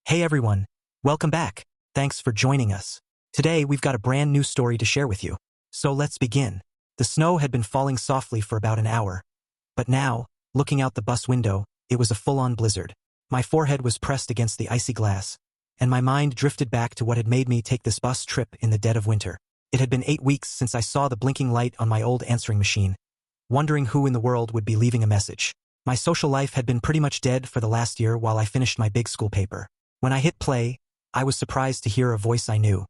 Hey everyone, welcome back. Thanks for joining us. Today we've got a brand new story to share with you. So let's begin. The snow had been falling softly for about an hour. But now, looking out the bus window, it was a full-on blizzard. My forehead was pressed against the icy glass, and my mind drifted back to what had made me take this bus trip in the dead of winter. It had been 8 weeks since I saw the blinking light on my old answering machine, wondering who in the world would be leaving a message. My social life had been pretty much dead for the last year while I finished my big school paper. When I hit play, I was surprised to hear a voice I knew.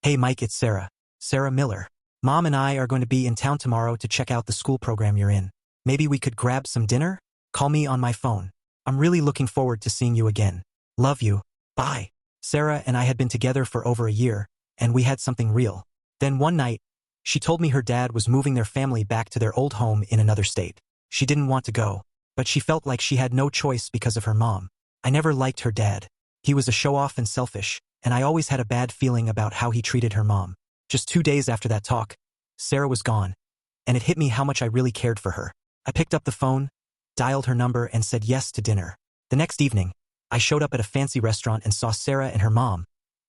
Hey Mike, it's Sarah. Sarah Miller. Mom and I are going to be in town tomorrow to check out the school program you're in. Maybe we could grab some dinner? Call me on my phone. I'm really looking forward to seeing you again. Love you. Bye. Sarah and I had been together for over a year, and we had something real. Then one night, she told me her dad was moving their family back to their old home in another state. She didn't want to go, but she felt like she had no choice because of her mom. I never liked her dad. He was a show-off and selfish, and I always had a bad feeling about how he treated her mom. Just 2 days after that talk, Sarah was gone, and it hit me how much I really cared for her. I picked up the phone, dialed her number, and said yes to dinner. The next evening, I showed up at a fancy restaurant and saw Sarah and her mom,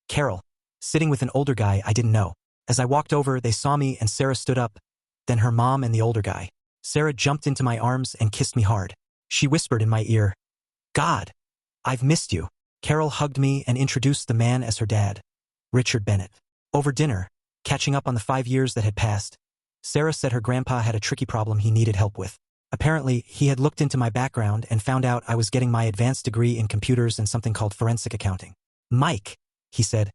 Carol, sitting with an older guy I didn't know. As I walked over, they saw me and Sarah stood up, then her mom and the older guy. Sarah jumped into my arms and kissed me hard. She whispered in my ear, "God, I've missed you." Carol hugged me and introduced the man as her dad, Richard Bennett. Over dinner, catching up on the 5 years that had passed, Sarah said her grandpa had a tricky problem he needed help with. Apparently, he had looked into my background and found out I was getting my advanced degree in computers and something called forensic accounting. "Mike," he said,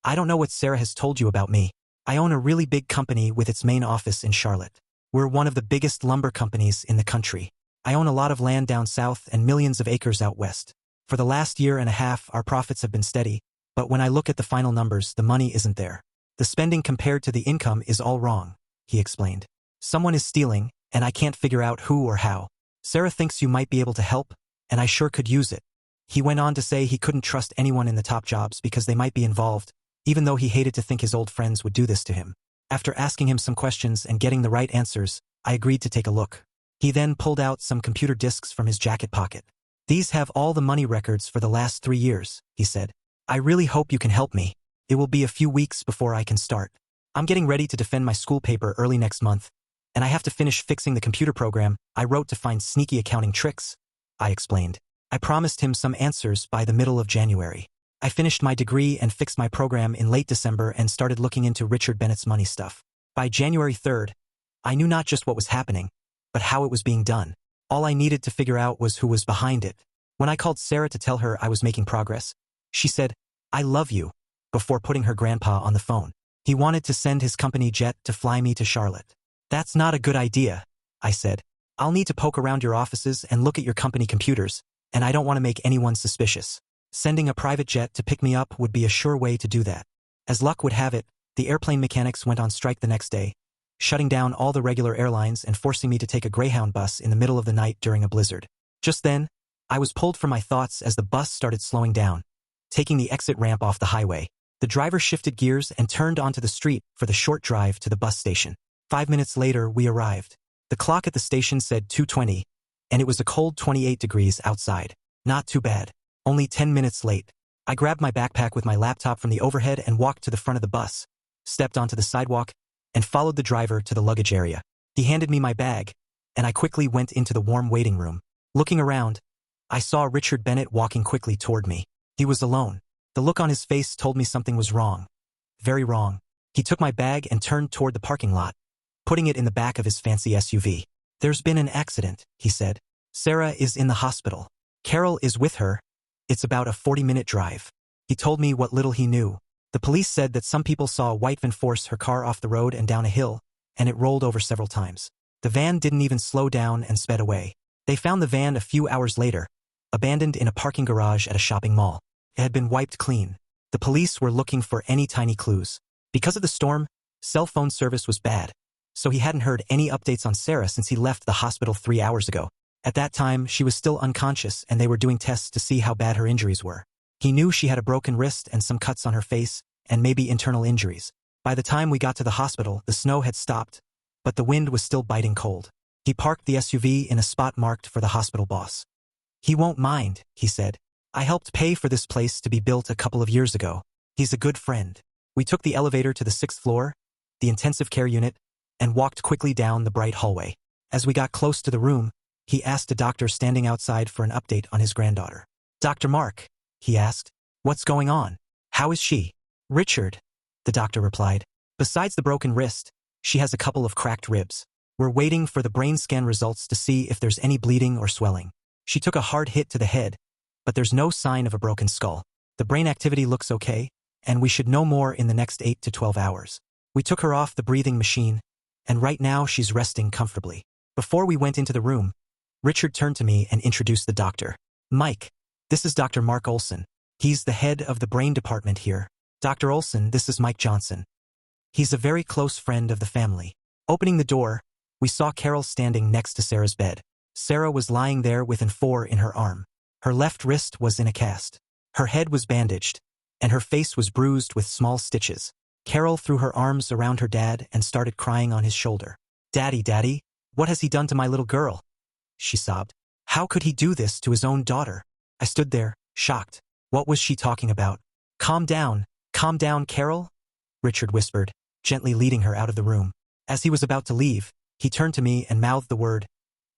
"I don't know what Sarah has told you about me. I own a really big company with its main office in Charlotte. We're one of the biggest lumber companies in the country. I own a lot of land down south and millions of acres out west. For the last year and a half, our profits have been steady, but when I look at the final numbers, the money isn't there. The spending compared to the income is all wrong," he explained. "Someone is stealing, and I can't figure out who or how. Sarah thinks you might be able to help, and I sure could use it." He went on to say he couldn't trust anyone in the top jobs because they might be involved, even though he hated to think his old friends would do this to him. After asking him some questions and getting the right answers, I agreed to take a look. He then pulled out some computer disks from his jacket pocket. "These have all the money records for the last 3 years, he said. "I really hope you can help me. It will be a few weeks before I can start. I'm getting ready to defend my school paper early next month, and I have to finish fixing the computer program I wrote to find sneaky accounting tricks," I explained. I promised him some answers by the middle of January. I finished my degree and fixed my program in late December and started looking into Richard Bennett's money stuff. By January 3rd, I knew not just what was happening, but how it was being done. All I needed to figure out was who was behind it. When I called Sarah to tell her I was making progress, she said, "I love you," before putting her grandpa on the phone. He wanted to send his company jet to fly me to Charlotte. "That's not a good idea," I said. "I'll need to poke around your offices and look at your company computers, and I don't want to make anyone suspicious. Sending a private jet to pick me up would be a sure way to do that." As luck would have it, the airplane mechanics went on strike the next day, shutting down all the regular airlines and forcing me to take a Greyhound bus in the middle of the night during a blizzard. Just then, I was pulled from my thoughts as the bus started slowing down, taking the exit ramp off the highway. The driver shifted gears and turned onto the street for the short drive to the bus station. 5 minutes later, we arrived. The clock at the station said 2:20, and it was a cold 28 degrees outside. Not too bad. Only 10 minutes late. I grabbed my backpack with my laptop from the overhead and walked to the front of the bus, stepped onto the sidewalk, and followed the driver to the luggage area. He handed me my bag, and I quickly went into the warm waiting room. Looking around, I saw Richard Bennett walking quickly toward me. He was alone. The look on his face told me something was wrong. Very wrong. He took my bag and turned toward the parking lot, putting it in the back of his fancy SUV. "There's been an accident," he said. "Sarah is in the hospital. Carol is with her. It's about a 40-minute drive." He told me what little he knew. The police said that some people saw a white van force her car off the road and down a hill, and it rolled over several times. The van didn't even slow down and sped away. They found the van a few hours later, abandoned in a parking garage at a shopping mall. It had been wiped clean. The police were looking for any tiny clues. Because of the storm, cell phone service was bad, so he hadn't heard any updates on Sarah since he left the hospital 3 hours ago. At that time, she was still unconscious and they were doing tests to see how bad her injuries were. He knew she had a broken wrist and some cuts on her face, and maybe internal injuries. By the time we got to the hospital, the snow had stopped, but the wind was still biting cold. He parked the SUV in a spot marked for the hospital boss. "He won't mind," he said. I helped pay for this place to be built a couple of years ago. He's a good friend. We took the elevator to the 6th floor, the intensive care unit, and walked quickly down the bright hallway. As we got close to the room, he asked a doctor standing outside for an update on his granddaughter. "Dr. Mark," he asked, "what's going on? How is she?" "Richard," the doctor replied. "Besides the broken wrist, she has a couple of cracked ribs. We're waiting for the brain scan results to see if there's any bleeding or swelling. She took a hard hit to the head, but there's no sign of a broken skull. The brain activity looks okay, and we should know more in the next 8 to 12 hours. We took her off the breathing machine, and right now she's resting comfortably." Before we went into the room, Richard turned to me and introduced the doctor. "Mike, this is Dr. Mark Olson. He's the head of the brain department here. Dr. Olson, this is Mike Johnson. He's a very close friend of the family." Opening the door, we saw Carol standing next to Sarah's bed. Sarah was lying there with an 4 in her arm. Her left wrist was in a cast. Her head was bandaged, and her face was bruised with small stitches. Carol threw her arms around her dad and started crying on his shoulder. "Daddy, Daddy, what has he done to my little girl?" she sobbed. "How could he do this to his own daughter?" I stood there, shocked. What was she talking about? Calm down, Carol," Richard whispered, gently leading her out of the room. As he was about to leave, he turned to me and mouthed the word,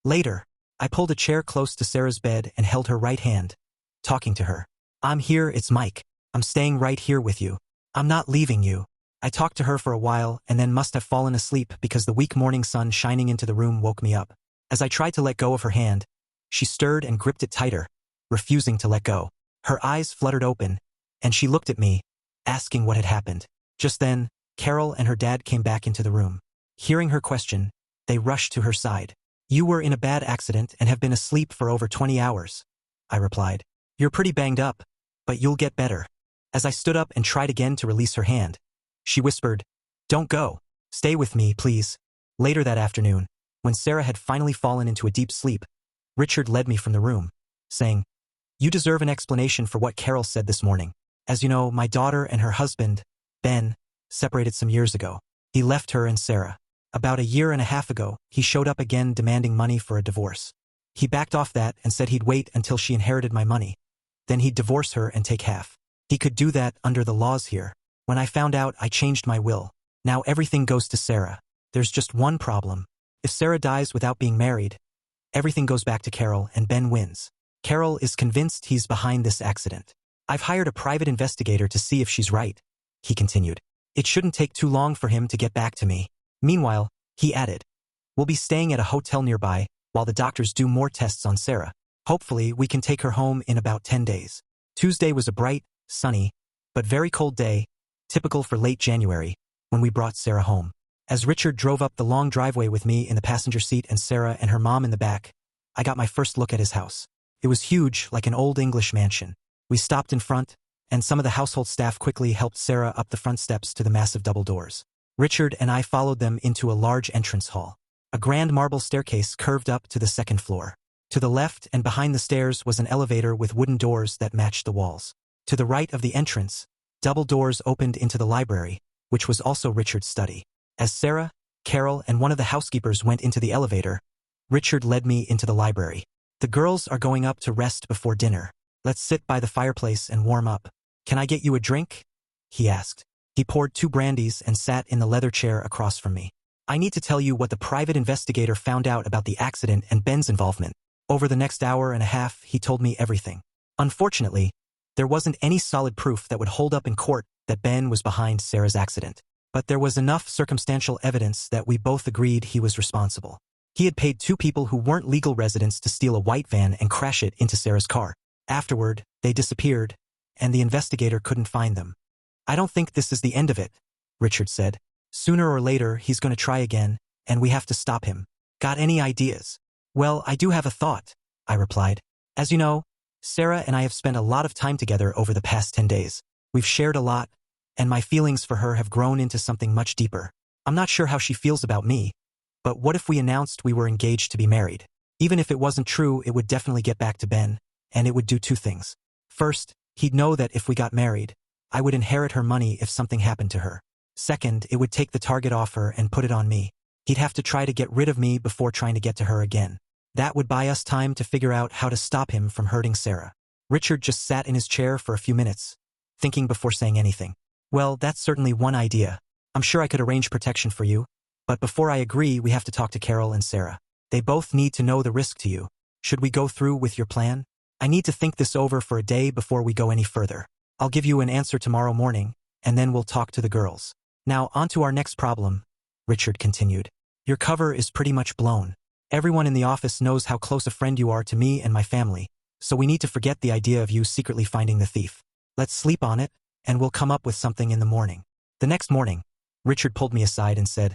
"Later." I pulled a chair close to Sarah's bed and held her right hand, talking to her. "I'm here, it's Mike. I'm staying right here with you. I'm not leaving you." I talked to her for a while and then must have fallen asleep because the weak morning sun shining into the room woke me up. As I tried to let go of her hand, she stirred and gripped it tighter, refusing to let go. Her eyes fluttered open, and she looked at me, asking what had happened. Just then, Carol and her dad came back into the room. Hearing her question, they rushed to her side. "You were in a bad accident and have been asleep for over 20 hours, I replied. "You're pretty banged up, but you'll get better." As I stood up and tried again to release her hand, she whispered, "Don't go. Stay with me, please." Later that afternoon, when Sarah had finally fallen into a deep sleep, Richard led me from the room, saying, "You deserve an explanation for what Carol said this morning. As you know, my daughter and her husband, Ben, separated some years ago. He left her and Sarah. About a year and a half ago, he showed up again demanding money for a divorce. He backed off that and said he'd wait until she inherited my money. Then he'd divorce her and take half. He could do that under the laws here. When I found out, I changed my will. Now everything goes to Sarah. There's just one problem. If Sarah dies without being married, everything goes back to Carol and Ben wins. Carol is convinced he's behind this accident. I've hired a private investigator to see if she's right," he continued. "It shouldn't take too long for him to get back to me. Meanwhile," he added, "we'll be staying at a hotel nearby while the doctors do more tests on Sarah. Hopefully, we can take her home in about 10 days. Tuesday was a bright, sunny, but very cold day, typical for late January, when we brought Sarah home. As Richard drove up the long driveway with me in the passenger seat and Sarah and her mom in the back, I got my first look at his house. It was huge, like an old English mansion. We stopped in front, and some of the household staff quickly helped Sarah up the front steps to the massive double doors. Richard and I followed them into a large entrance hall. A grand marble staircase curved up to the 2nd floor. To the left and behind the stairs was an elevator with wooden doors that matched the walls. To the right of the entrance, double doors opened into the library, which was also Richard's study. As Sarah, Carol, and one of the housekeepers went into the elevator, Richard led me into the library. "The girls are going up to rest before dinner. Let's sit by the fireplace and warm up. Can I get you a drink?" he asked. He poured 2 brandies and sat in the leather chair across from me. "I need to tell you what the private investigator found out about the accident and Ben's involvement." Over the next hour and a half, he told me everything. Unfortunately, there wasn't any solid proof that would hold up in court that Ben was behind Sarah's accident. But there was enough circumstantial evidence that we both agreed he was responsible. He had paid 2 people who weren't legal residents to steal a white van and crash it into Sarah's car. Afterward, they disappeared, and the investigator couldn't find them. "I don't think this is the end of it," Richard said. "Sooner or later, he's going to try again, and we have to stop him. Got any ideas?" "Well, I do have a thought," I replied. "As you know, Sarah and I have spent a lot of time together over the past 10 days. We've shared a lot, and my feelings for her have grown into something much deeper. I'm not sure how she feels about me, but what if we announced we were engaged to be married? Even if it wasn't true, it would definitely get back to Ben, and it would do 2 things. First, he'd know that if we got married, I would inherit her money if something happened to her. Second, it would take the target off her and put it on me. He'd have to try to get rid of me before trying to get to her again. That would buy us time to figure out how to stop him from hurting Sarah." Richard just sat in his chair for a few minutes, thinking before saying anything. Well, that's certainly one idea. I'm sure I could arrange protection for you, but before I agree, we have to talk to Carol and Sarah. They both need to know the risk to you. Should we go through with your plan? I need to think this over for a day before we go any further. I'll give you an answer tomorrow morning, and then we'll talk to the girls. Now, on to our next problem, Richard continued. Your cover is pretty much blown. Everyone in the office knows how close a friend you are to me and my family, so we need to forget the idea of you secretly finding the thief. Let's sleep on it, and we'll come up with something in the morning. The next morning, Richard pulled me aside and said,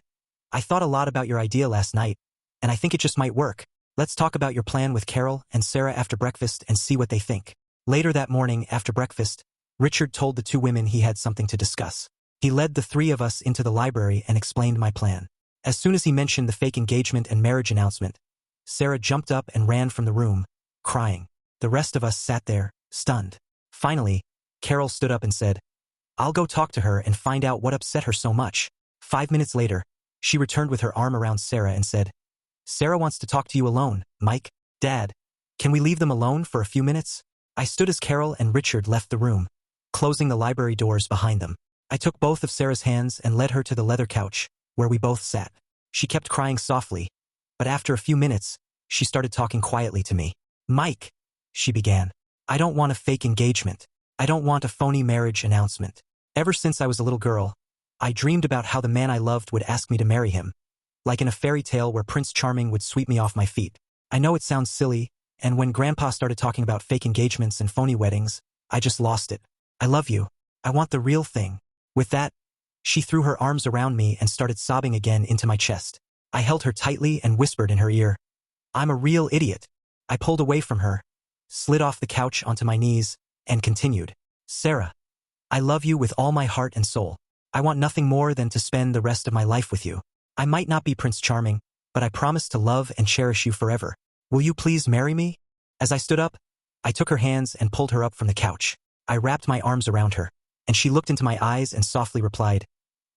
I thought a lot about your idea last night, and I think it just might work. Let's talk about your plan with Carol and Sarah after breakfast and see what they think. Later that morning, after breakfast, Richard told the two women he had something to discuss. He led the three of us into the library and explained my plan. As soon as he mentioned the fake engagement and marriage announcement, Sarah jumped up and ran from the room, crying. The rest of us sat there, stunned. Finally, Carol stood up and said, I'll go talk to her and find out what upset her so much. 5 minutes later, she returned with her arm around Sarah and said, Sarah wants to talk to you alone, Mike. Dad, can we leave them alone for a few minutes? I stood as Carol and Richard left the room, closing the library doors behind them. I took both of Sarah's hands and led her to the leather couch, where we both sat. She kept crying softly, but after a few minutes, she started talking quietly to me. Mike, she began, I don't want a fake engagement. I don't want a phony marriage announcement. Ever since I was a little girl, I dreamed about how the man I loved would ask me to marry him, like in a fairy tale where Prince Charming would sweep me off my feet. I know it sounds silly, and when Grandpa started talking about fake engagements and phony weddings, I just lost it. I love you. I want the real thing. With that, she threw her arms around me and started sobbing again into my chest. I held her tightly and whispered in her ear, I'm a real idiot. I pulled away from her, slid off the couch onto my knees, and continued. Sarah, I love you with all my heart and soul. I want nothing more than to spend the rest of my life with you. I might not be Prince Charming, but I promise to love and cherish you forever. Will you please marry me? As I stood up, I took her hands and pulled her up from the couch. I wrapped my arms around her, and she looked into my eyes and softly replied,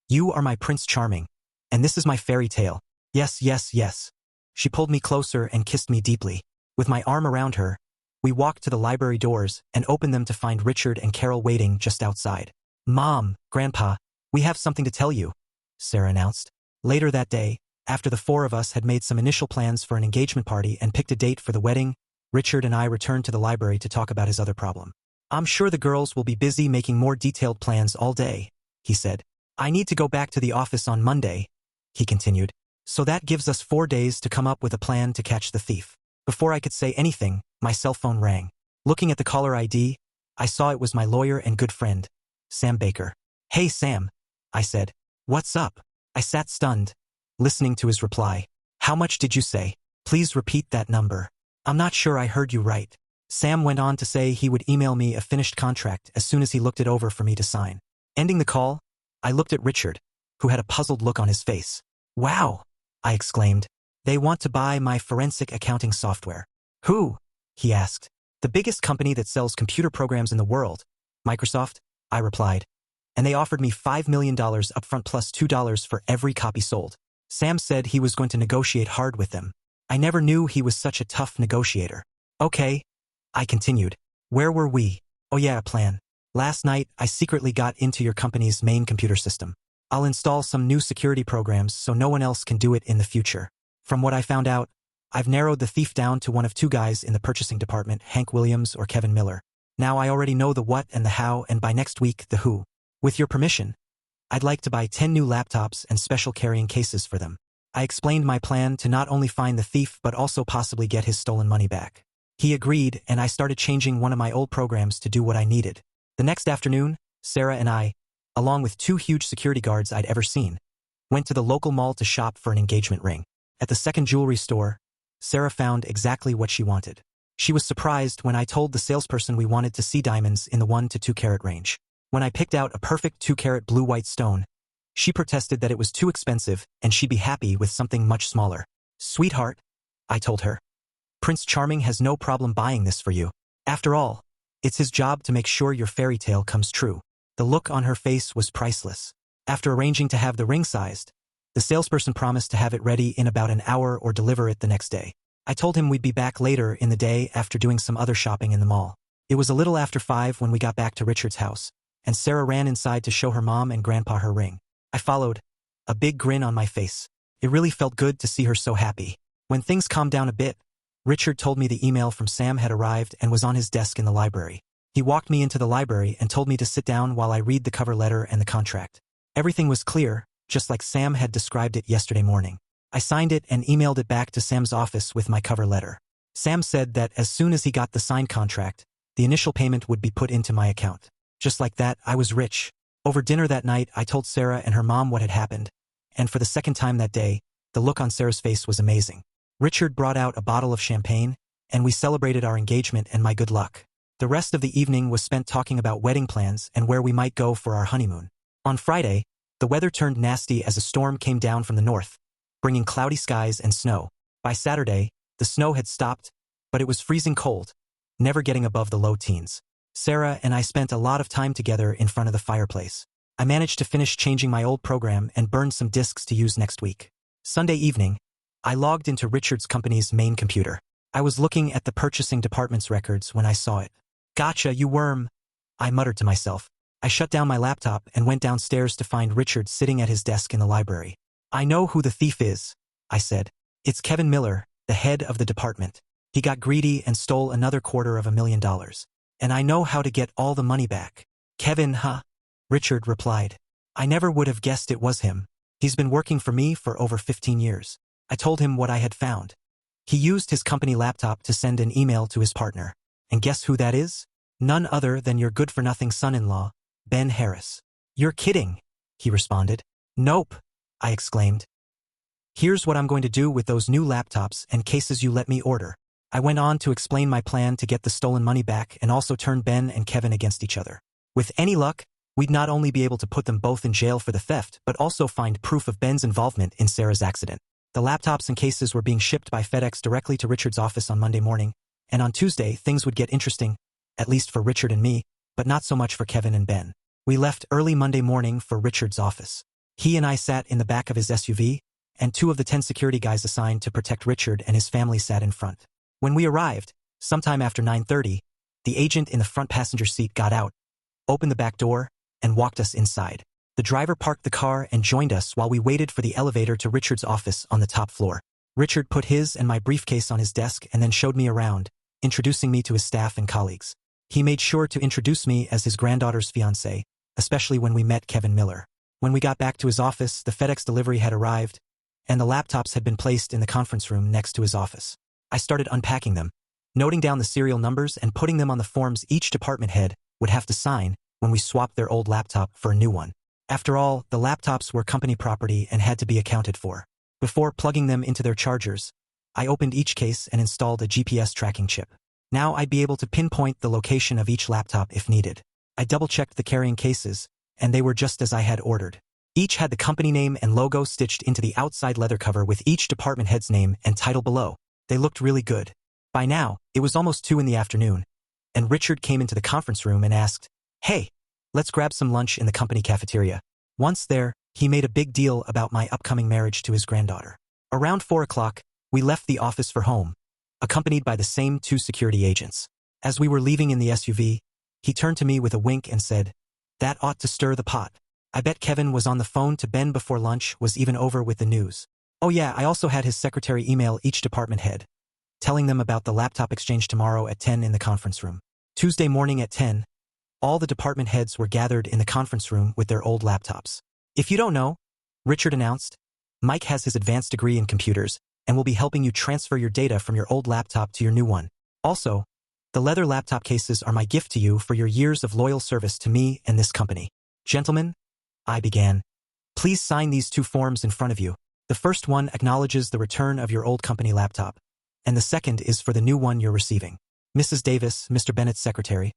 You are my Prince Charming, and this is my fairy tale. Yes, yes, yes. She pulled me closer and kissed me deeply. With my arm around her, we walked to the library doors and opened them to find Richard and Carol waiting just outside. Mom, Grandpa, we have something to tell you, Sarah announced. Later that day, after the four of us had made some initial plans for an engagement party and picked a date for the wedding, Richard and I returned to the library to talk about his other problem. I'm sure the girls will be busy making more detailed plans all day, he said. I need to go back to the office on Monday, he continued. So that gives us 4 days to come up with a plan to catch the thief. Before I could say anything, my cell phone rang. Looking at the caller ID, I saw it was my lawyer and good friend, Sam Baker. Hey Sam, I said. What's up? I sat stunned, listening to his reply. How much did you say? Please repeat that number. I'm not sure I heard you right. Sam went on to say he would email me a finished contract as soon as he looked it over for me to sign. Ending the call, I looked at Richard, who had a puzzled look on his face. Wow, I exclaimed. They want to buy my forensic accounting software. Who? He asked. The biggest company that sells computer programs in the world. Microsoft, I replied. And they offered me $5 million upfront plus $2 for every copy sold. Sam said he was going to negotiate hard with them. I never knew he was such a tough negotiator. Okay, I continued. Where were we? Oh yeah, a plan. Last night, I secretly got into your company's main computer system. I'll install some new security programs so no one else can do it in the future. From what I found out, I've narrowed the thief down to one of two guys in the purchasing department, Hank Williams or Kevin Miller. Now I already know the what and the how, and by next week, the who. With your permission, I'd like to buy 10 new laptops and special carrying cases for them. I explained my plan to not only find the thief but also possibly get his stolen money back. He agreed, and I started changing one of my old programs to do what I needed. The next afternoon, Sarah and I, along with 2 huge security guards I'd ever seen, went to the local mall to shop for an engagement ring. At the second jewelry store, Sarah found exactly what she wanted. She was surprised when I told the salesperson we wanted to see diamonds in the 1 to 2 carat range. When I picked out a perfect 2-carat blue-white stone, she protested that it was too expensive and she'd be happy with something much smaller. Sweetheart, I told her, Prince Charming has no problem buying this for you. After all, it's his job to make sure your fairy tale comes true. The look on her face was priceless. After arranging to have the ring sized, the salesperson promised to have it ready in about an hour or deliver it the next day. I told him we'd be back later in the day after doing some other shopping in the mall. It was a little after 5 when we got back to Richard's house, and Sarah ran inside to show her mom and grandpa her ring. I followed, a big grin on my face. It really felt good to see her so happy. When things calmed down a bit, Richard told me the email from Sam had arrived and was on his desk in the library. He walked me into the library and told me to sit down while I read the cover letter and the contract. Everything was clear, just like Sam had described it yesterday morning. I signed it and emailed it back to Sam's office with my cover letter. Sam said that as soon as he got the signed contract, the initial payment would be put into my account. Just like that, I was rich. Over dinner that night, I told Sarah and her mom what had happened, and for the second time that day, the look on Sarah's face was amazing. Richard brought out a bottle of champagne, and we celebrated our engagement and my good luck. The rest of the evening was spent talking about wedding plans and where we might go for our honeymoon. On Friday, the weather turned nasty as a storm came down from the north, bringing cloudy skies and snow. By Saturday, the snow had stopped, but it was freezing cold, never getting above the low teens. Sarah and I spent a lot of time together in front of the fireplace. I managed to finish changing my old program and burned some disks to use next week. Sunday evening, I logged into Richard's company's main computer. I was looking at the purchasing department's records when I saw it. "Gotcha, you worm," I muttered to myself. I shut down my laptop and went downstairs to find Richard sitting at his desk in the library. "I know who the thief is," I said. "It's Kevin Miller, the head of the department. He got greedy and stole another $250,000. And I know how to get all the money back." "Kevin, huh?" Richard replied. "I never would have guessed it was him. He's been working for me for over 15 years. I told him what I had found. He used his company laptop to send an email to his partner. And guess who that is? None other than your good-for-nothing son-in-law, Ben Harris." "You're kidding," he responded. "Nope," I exclaimed. "Here's what I'm going to do with those new laptops and cases you let me order." I went on to explain my plan to get the stolen money back and also turn Ben and Kevin against each other. With any luck, we'd not only be able to put them both in jail for the theft, but also find proof of Ben's involvement in Sarah's accident. The laptops and cases were being shipped by FedEx directly to Richard's office on Monday morning, and on Tuesday, things would get interesting, at least for Richard and me, but not so much for Kevin and Ben. We left early Monday morning for Richard's office. He and I sat in the back of his SUV, and 2 of the 10 security guys assigned to protect Richard and his family sat in front. When we arrived, sometime after 9:30, the agent in the front passenger seat got out, opened the back door, and walked us inside. The driver parked the car and joined us while we waited for the elevator to Richard's office on the top floor. Richard put his and my briefcase on his desk and then showed me around, introducing me to his staff and colleagues. He made sure to introduce me as his granddaughter's fiancé, especially when we met Kevin Miller. When we got back to his office, the FedEx delivery had arrived, and the laptops had been placed in the conference room next to his office. I started unpacking them, noting down the serial numbers and putting them on the forms each department head would have to sign when we swapped their old laptop for a new one. After all, the laptops were company property and had to be accounted for. Before plugging them into their chargers, I opened each case and installed a GPS tracking chip. Now I'd be able to pinpoint the location of each laptop if needed. I double-checked the carrying cases, and they were just as I had ordered. Each had the company name and logo stitched into the outside leather cover with each department head's name and title below. They looked really good. By now, it was almost 2 in the afternoon, and Richard came into the conference room and asked, "Hey, let's grab some lunch in the company cafeteria." Once there, he made a big deal about my upcoming marriage to his granddaughter. Around 4 o'clock, we left the office for home, accompanied by the same 2 security agents. As we were leaving in the SUV, he turned to me with a wink and said, "That ought to stir the pot. I bet Kevin was on the phone to Ben before lunch was even over with the news." Oh yeah, I also had his secretary email each department head, telling them about the laptop exchange tomorrow at 10 in the conference room. Tuesday morning at 10, all the department heads were gathered in the conference room with their old laptops. "If you don't know," Richard announced, "Mike has his advanced degree in computers and will be helping you transfer your data from your old laptop to your new one. Also, the leather laptop cases are my gift to you for your years of loyal service to me and this company. Gentlemen," I began, "please sign these 2 forms in front of you. The first one acknowledges the return of your old company laptop, and the second is for the new one you're receiving. Mrs. Davis, Mr. Bennett's secretary,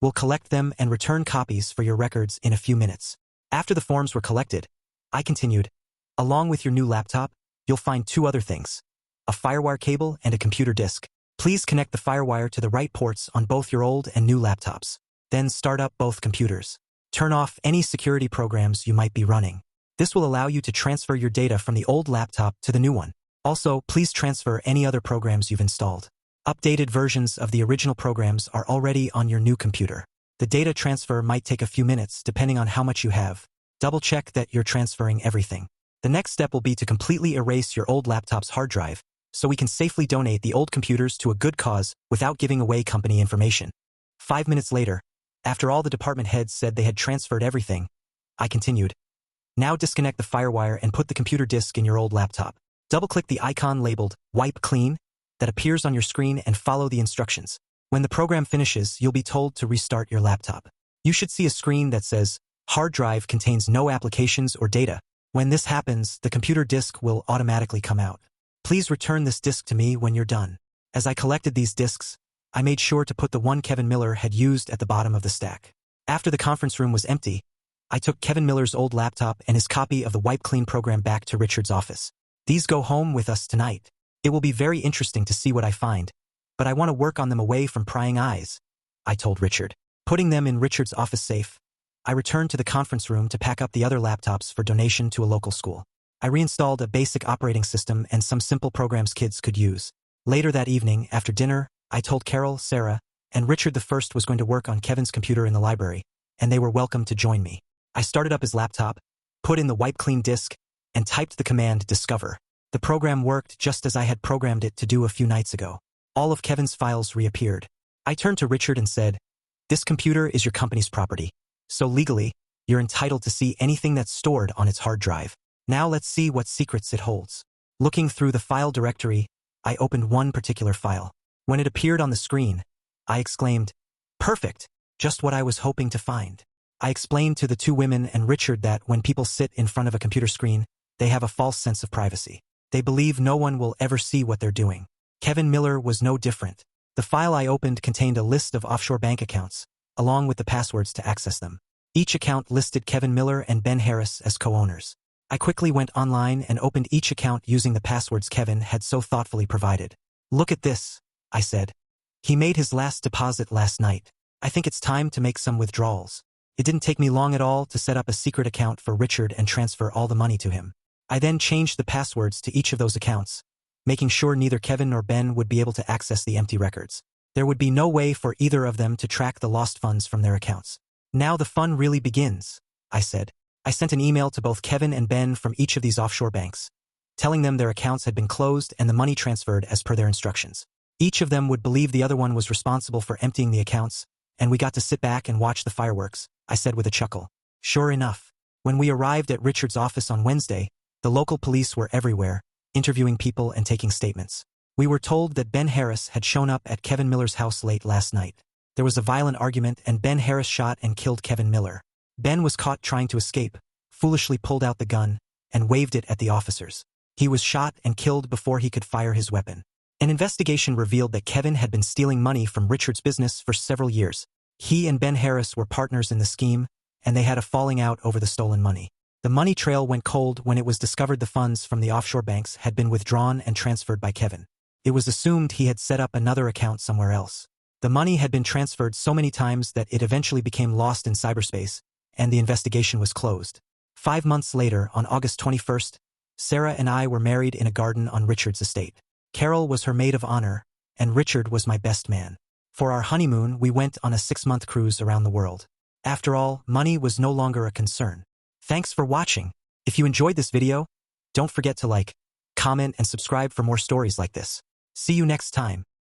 will collect them and return copies for your records in a few minutes." After the forms were collected, I continued, "Along with your new laptop, you'll find 2 other things: a FireWire cable and a computer disk. Please connect the FireWire to the right ports on both your old and new laptops. Then start up both computers. Turn off any security programs you might be running. This will allow you to transfer your data from the old laptop to the new one. Also, please transfer any other programs you've installed. Updated versions of the original programs are already on your new computer. The data transfer might take a few minutes depending on how much you have. Double check that you're transferring everything. The next step will be to completely erase your old laptop's hard drive, so we can safely donate the old computers to a good cause without giving away company information. 5 minutes later, after all the department heads said they had transferred everything, I continued. Now disconnect the FireWire and put the computer disk in your old laptop. Double-click the icon labeled Wipe Clean that appears on your screen and follow the instructions. When the program finishes, you'll be told to restart your laptop. You should see a screen that says, Hard drive contains no applications or data. When this happens, the computer disk will automatically come out. Please return this disk to me when you're done. As I collected these disks, I made sure to put the one Kevin Miller had used at the bottom of the stack. After the conference room was empty, I took Kevin Miller's old laptop and his copy of the Wipe Clean program back to Richard's office. These go home with us tonight. It will be very interesting to see what I find, but I want to work on them away from prying eyes, I told Richard. Putting them in Richard's office safe, I returned to the conference room to pack up the other laptops for donation to a local school. I reinstalled a basic operating system and some simple programs kids could use. Later that evening, after dinner, I told Carol, Sarah, and Richard the first was going to work on Kevin's computer in the library, and they were welcome to join me. I started up his laptop, put in the Wipe Clean disk, and typed the command Discover. The program worked just as I had programmed it to do a few nights ago. All of Kevin's files reappeared. I turned to Richard and said, This computer is your company's property. So legally, you're entitled to see anything that's stored on its hard drive. Now let's see what secrets it holds. Looking through the file directory, I opened one particular file. When it appeared on the screen, I exclaimed, Perfect! Just what I was hoping to find. I explained to the two women and Richard that when people sit in front of a computer screen, they have a false sense of privacy. They believe no one will ever see what they're doing. Kevin Miller was no different. The file I opened contained a list of offshore bank accounts, along with the passwords to access them. Each account listed Kevin Miller and Ben Harris as co-owners. I quickly went online and opened each account using the passwords Kevin had so thoughtfully provided. Look at this, I said. He made his last deposit last night. I think it's time to make some withdrawals. It didn't take me long at all to set up a secret account for Richard and transfer all the money to him. I then changed the passwords to each of those accounts, making sure neither Kevin nor Ben would be able to access the empty records. There would be no way for either of them to track the lost funds from their accounts. Now the fun really begins, I said. I sent an email to both Kevin and Ben from each of these offshore banks, telling them their accounts had been closed and the money transferred as per their instructions. Each of them would believe the other one was responsible for emptying the accounts, and we got to sit back and watch the fireworks, I said with a chuckle. Sure enough, when we arrived at Richard's office on Wednesday, the local police were everywhere, interviewing people and taking statements. We were told that Ben Harris had shown up at Kevin Miller's house late last night. There was a violent argument and Ben Harris shot and killed Kevin Miller. Ben was caught trying to escape, foolishly pulled out the gun, and waved it at the officers. He was shot and killed before he could fire his weapon. An investigation revealed that Kevin had been stealing money from Richard's business for several years. He and Ben Harris were partners in the scheme, and they had a falling out over the stolen money. The money trail went cold when it was discovered the funds from the offshore banks had been withdrawn and transferred by Kevin. It was assumed he had set up another account somewhere else. The money had been transferred so many times that it eventually became lost in cyberspace, and the investigation was closed. 5 months later, on August 21st, Sarah and I were married in a garden on Richard's estate. Carol was her maid of honor, and Richard was my best man. For our honeymoon, we went on a 6-month cruise around the world. After all, money was no longer a concern. Thanks for watching. If you enjoyed this video, don't forget to like, comment, and subscribe for more stories like this. See you next time.